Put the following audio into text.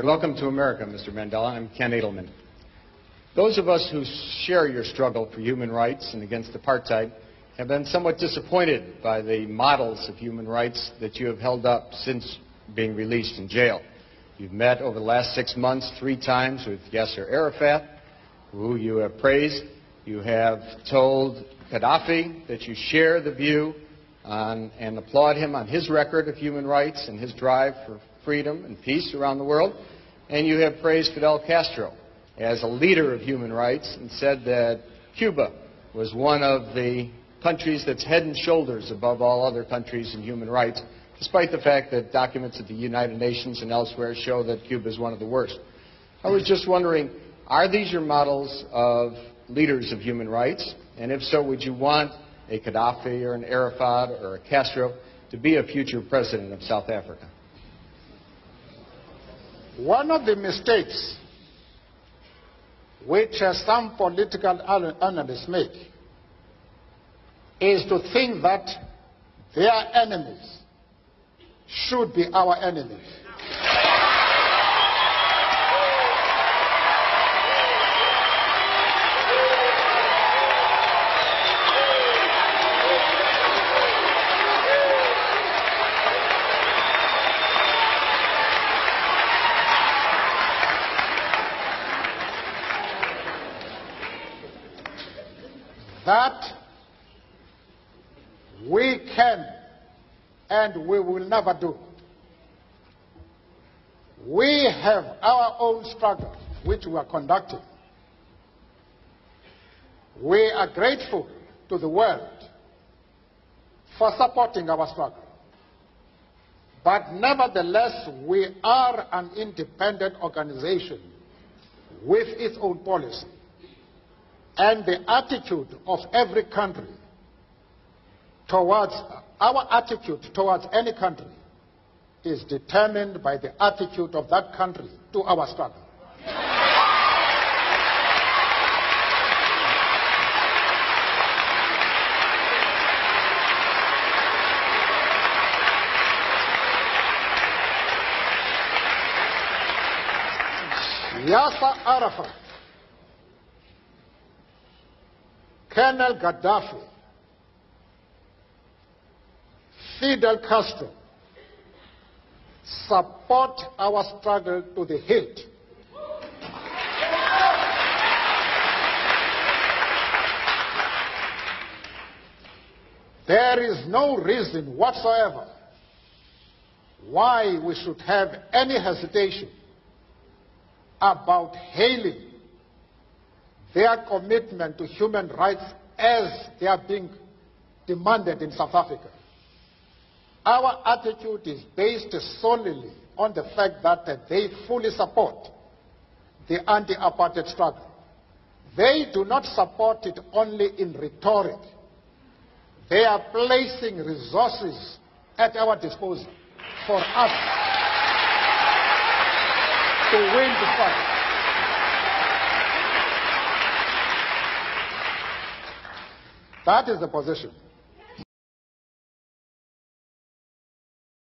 Welcome to America, Mr. Mandela. I'm Ken Edelman. Those of us who share your struggle for human rights and against apartheid have been somewhat disappointed by the models of human rights that you have held up since being released from jail. You've met over the last 6 months 3 times with Yasser Arafat, who you have praised. You have told Gaddafi that you share the view and applaud him on his record of human rights and his drive for freedom and peace around the world. And you have praised Fidel Castro as a leader of human rights and said that Cuba was one of the countries that's head and shoulders above all other countries in human rights, despite the fact that documents at the United Nations and elsewhere show that Cuba is one of the worst. I was just wondering, are these your models of leaders of human rights? And if so, would you want a Gaddafi or an Arafat or a Castro to be a future president of South Africa? One of the mistakes which some political analysts make is to think that their enemies should be our enemies. That we can and we will never do. We have our own struggle which we are conducting. We are grateful to the world for supporting our struggle. But nevertheless, we are an independent organization with its own policy. And the attitude of every country towards, our attitude towards any country is determined by the attitude of that country to our struggle. Yasser Arafat, Colonel Gaddafi, Fidel Castro support our struggle to the hilt. There is no reason whatsoever why we should have any hesitation about hailing their commitment to human rights as they are being demanded in South Africa. Our attitude is based solely on the fact that they fully support the anti-apartheid struggle. They do not support it only in rhetoric. They are placing resources at our disposal for us to win the fight. That is the position.